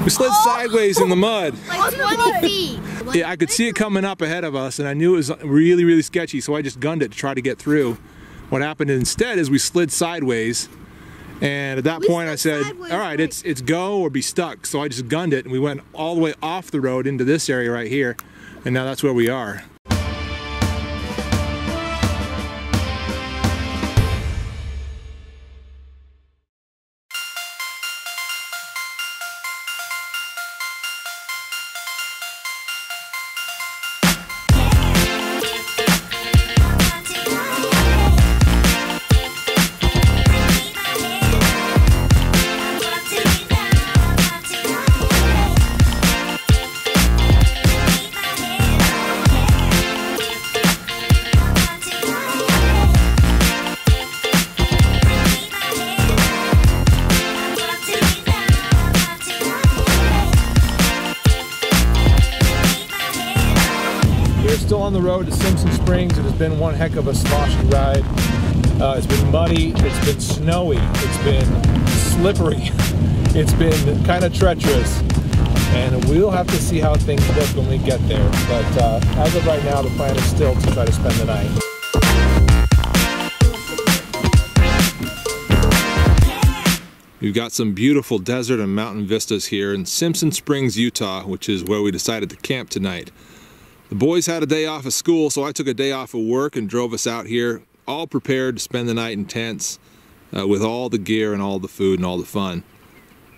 We slid sideways in the mud. like 20 feet. Yeah, I could see it coming up ahead of us, and I knew it was really, really sketchy, so I just gunned it to try to get through. What happened instead is we slid sideways, and at that point I said, all right, it's go or be stuck. So I just gunned it, and we went all the way off the road into this area right here, and now that's where we are. Still on the road to Simpson Springs. It has been one heck of a sloshy ride. It's been muddy, it's been snowy, it's been slippery, it's been kind of treacherous, and we'll have to see how things look when we get there. But as of right now, the plan is still to try to spend the night. We've got some beautiful desert and mountain vistas here in Simpson Springs, Utah, which is where we decided to camp tonight. The boys had a day off of school, so I took a day off of work and drove us out here, all prepared to spend the night in tents with all the gear and all the food and all the fun.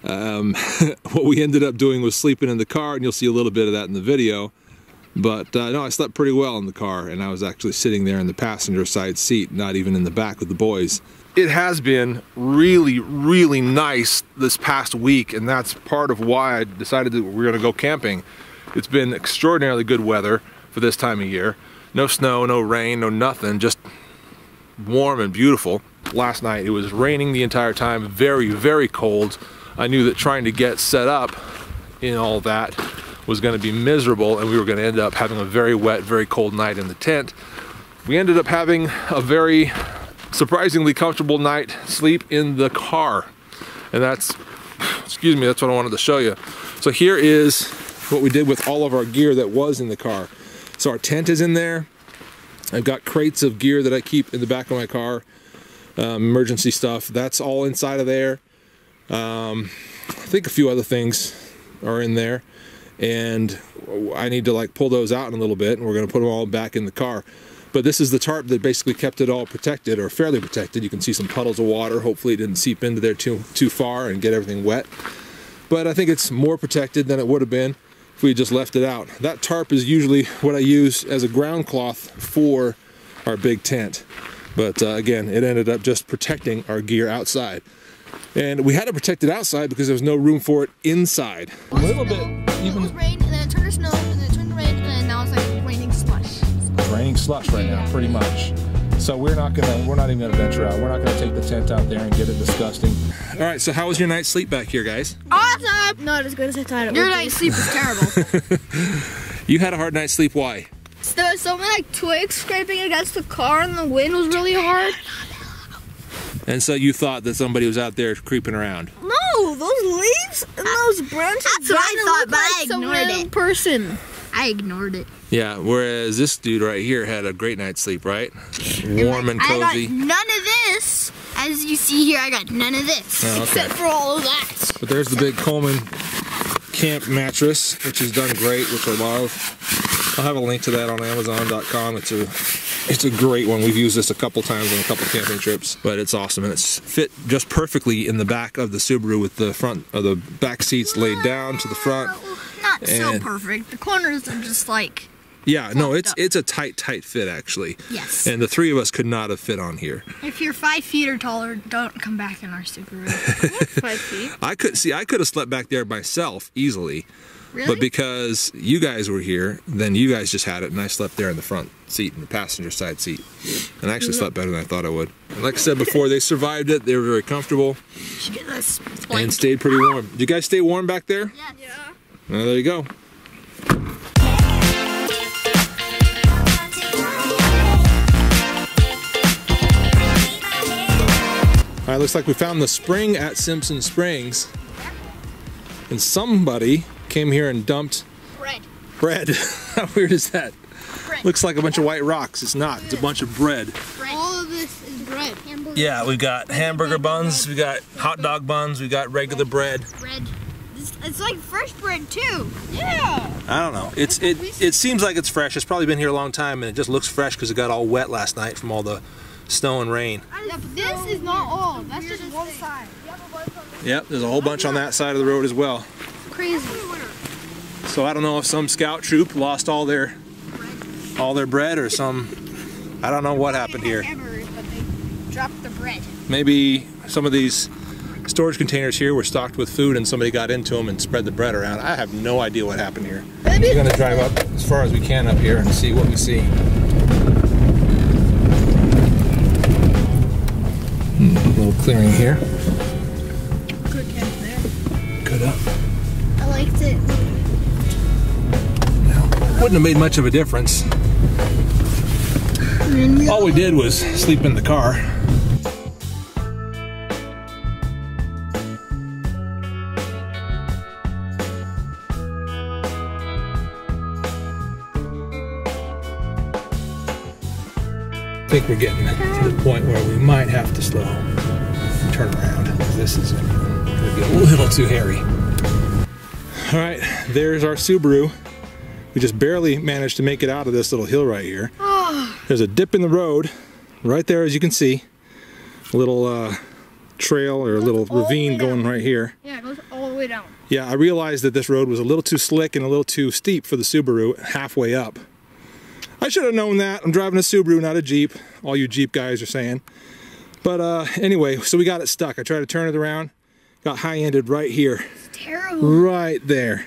What we ended up doing was sleeping in the car, and you'll see a little bit of that in the video. But no, I slept pretty well in the car, and I was actually sitting there in the passenger side seat, not even in the back with the boys. It has been really, really nice this past week, and that's part of why I decided that we're going to go camping. It's been extraordinarily good weather for this time of year. No snow, no rain, no nothing, just warm and beautiful. Last night it was raining the entire time, very, very cold. I knew that trying to get set up in all that was going to be miserable, and we were going to end up having a very wet, very cold night in the tent. We ended up having a very surprisingly comfortable night sleep in the car, and that's, excuse me, that's what I wanted to show you. So here is what we did with all of our gear that was in the car. So our tent is in there. I've got crates of gear that I keep in the back of my car, emergency stuff. That's all inside of there. I think a few other things are in there, and I need to like pull those out in a little bit, and we're going to put them all back in the car. But this is the tarp that basically kept it all protected, or fairly protected. You can see some puddles of water. Hopefully it didn't seep into there too far and get everything wet. But I think it's more protected than it would have been if we just left it out. That tarp is usually what I use as a ground cloth for our big tent. But again, it ended up just protecting our gear outside. And we had to protect it outside because there was no room for it inside. A little bit. It was rain, and then it turned to snow, and then it turned to rain, and then now it's like raining slush. It's raining slush right now, pretty much. So we're not even gonna venture out. We're not gonna take the tent out there and get it disgusting. All right, so how was your night's sleep back here, guys? Awesome! Not as good as I thought it would be. Your night's sleep was terrible. You had a hard night's sleep, why? There was so many like twigs scraping against the car, and the wind was really hard. And so you thought that somebody was out there creeping around? No, those leaves and those branches. That's what I thought, but I ignored it. Person. I ignored it. Yeah, whereas this dude right here had a great night's sleep, right? Warm and cozy. I got none of this. As you see here, I got none of this. Oh, okay. Except for all of that. But there's the big Coleman camp mattress, which has done great, which I love. I'll have a link to that on Amazon.com. It's a great one. We've used this a couple times on a couple camping trips, but it's awesome, and it's fit just perfectly in the back of the Subaru with the front of the back seats laid down to the front. Not so perfect. The corners are just like... Yeah, no, it's a tight fit actually. Yes. And the three of us could not have fit on here. If you're 5 feet or taller, don't come back in our Subaru. 5 feet. I could have slept back there myself easily. Really? But because you guys were here, then you guys just had it, and I slept there in the front seat, in the passenger side seat. And I actually slept better than I thought I would. And like I said before, they survived it. They were very comfortable. And stayed pretty warm. Did you guys stay warm back there? Yeah. Well, there you go. All right, looks like we found the spring at Simpson Springs. and somebody came here and dumped bread. How weird is that? Bread. Looks like a bunch of white rocks. It's not. It's a bunch of bread. All of this is bread. Yeah, we've got hamburger buns, we got hot dog buns, we got regular bread. It's like fresh bread too. Yeah. I don't know. It seems like it's fresh. It's probably been here a long time, and it just looks fresh because it got all wet last night from all the snow and rain. Yeah, but this is not all. That's just one side. Yep, there's a whole bunch on that side of the road as well. Crazy. So I don't know if some scout troop lost all their bread or some. I don't know what happened here. But they dropped the bread. Maybe some of these storage containers here were stocked with food and somebody got into them and spread the bread around. I have no idea what happened here. We're going to drive up as far as we can up here and see what we see. A little clearing here. Good catch there. Good up. I liked it. Wouldn't have made much of a difference. All we did was sleep in the car. I think we're getting to the point where we might have to slow and turn around because this is going to get a little too hairy. All right, there's our Subaru. We just barely managed to make it out of this little hill right here. There's a dip in the road right there, as you can see. A little trail or a little ravine going right here. Yeah, it goes all the way down. Yeah, I realized that this road was a little too slick and a little too steep for the Subaru halfway up. I should have known that. I'm driving a Subaru, not a Jeep. All you Jeep guys are saying. But anyway, so we got it stuck. I tried to turn it around. Got high-ended right here. It's terrible. Right there.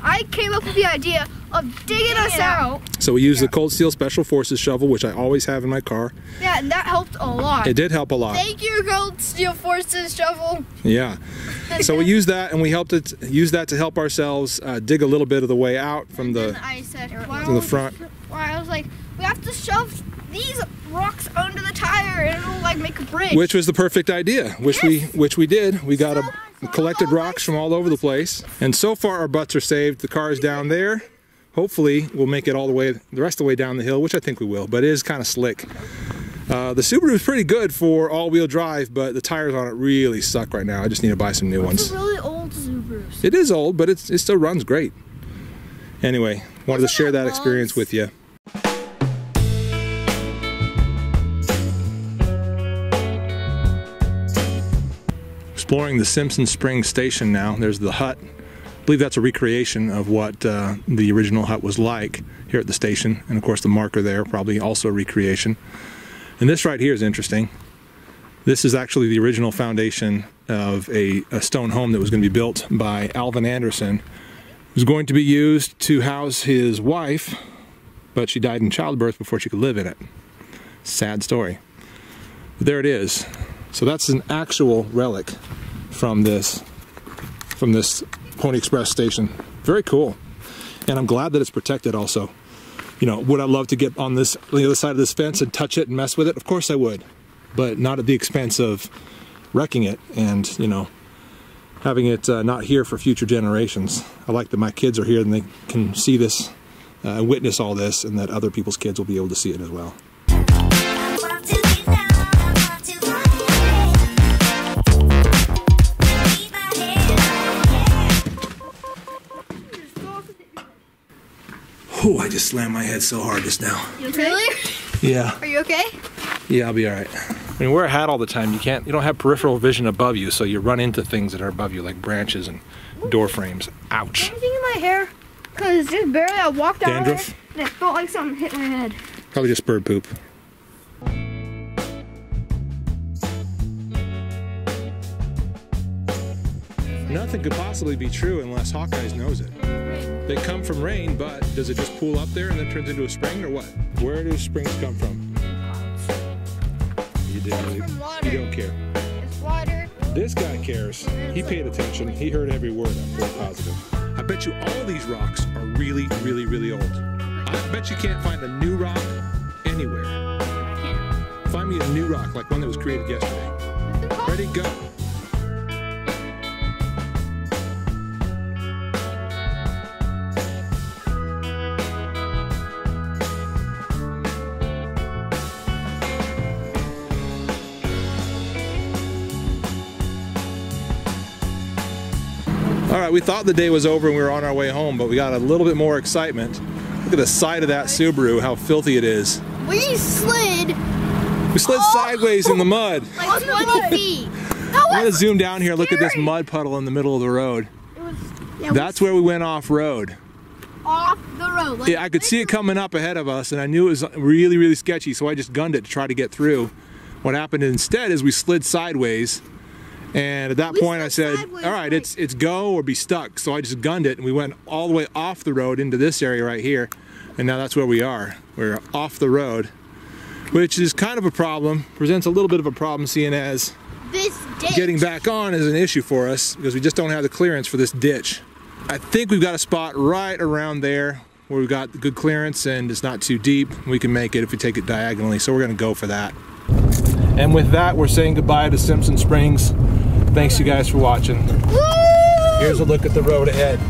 I came up with the idea of digging us out. So we used the Cold Steel Special Forces shovel, which I always have in my car. Yeah, and that helped a lot. It did help a lot. Thank you, Cold Steel Forces shovel. Yeah. So we used that, and we use that to help ourselves dig a little bit of the way out from the front. I was like, we have to shove these rocks under the tire, and it'll like make a bridge. Which was the perfect idea, which we did. We got collected rocks from all over the place, and so far our butts are saved. The car is down there. Hopefully we'll make it all the rest of the way down the hill, which I think we will, but it is kind of slick. The Subaru is pretty good for all-wheel drive, but the tires on it really suck right now. I just need to buy some new ones. It's a really old Subaru. It is old, but it still runs great. Anyway, wanted to share that experience with you. Exploring the Simpson Springs station now. There's the hut. I believe that's a recreation of what the original hut was like here at the station. And of course the marker there, probably also a recreation. And this right here is interesting. This is actually the original foundation of a stone home that was going to be built by Alvin Anderson. It was going to be used to house his wife, but she died in childbirth before she could live in it. Sad story. But there it is. So that's an actual relic from this Pony Express station. Very cool. And I'm glad that it's protected also. You know, would I love to get on the other side of this fence and touch it and mess with it? Of course I would. But not at the expense of wrecking it and, you know, having it not here for future generations. I like that my kids are here and they can see this, witness all this, and that other people's kids will be able to see it as well. Oh, I just slammed my head so hard just now. You okay? Really? Yeah. Are you okay? Yeah, I'll be all right. I mean, wear a hat all the time. You don't have peripheral vision above you, so you run into things that are above you, like branches and door frames. Ouch. Anything in my hair? Because just barely I walked out Dandruff? and it felt like something hit my head. Probably just bird poop. Nothing could possibly be true unless Hawkeyes knows it. They come from rain, but does it just pool up there and then turns into a spring, or what? Where do springs come from? You don't care. It's water. This guy cares. He paid attention. He heard every word. I'm very positive. I bet you all these rocks are really, really, really old. I bet you can't find a new rock anywhere. I can't. Find me a new rock, like one that was created yesterday. Ready, go. All right, we thought the day was over and we were on our way home, but we got a little bit more excitement. Look at the side of that Subaru, how filthy it is. We slid. We slid sideways in the mud. Like 20 feet. I'm gonna zoom down here, look at this mud puddle in the middle of the road. That's where we went off-road. Off the road. Like, yeah, I could see it coming up ahead of us, and I knew it was really, really sketchy, so I just gunned it to try to get through. What happened instead is we slid sideways, and at that point I said, all right, it's go or be stuck. So I just gunned it, and we went all the way off the road into this area right here, and now that's where we are. We're off the road, which is kind of a problem, presents a little bit of a problem, seeing as this ditch. Getting back on is an issue for us because we just don't have the clearance for this ditch. I think we've got a spot right around there where we've got good clearance and it's not too deep. We can make it if we take it diagonally, so we're gonna go for that. And with that, we're saying goodbye to Simpson Springs. Thanks you guys for watching. Woo! Here's a look at the road ahead.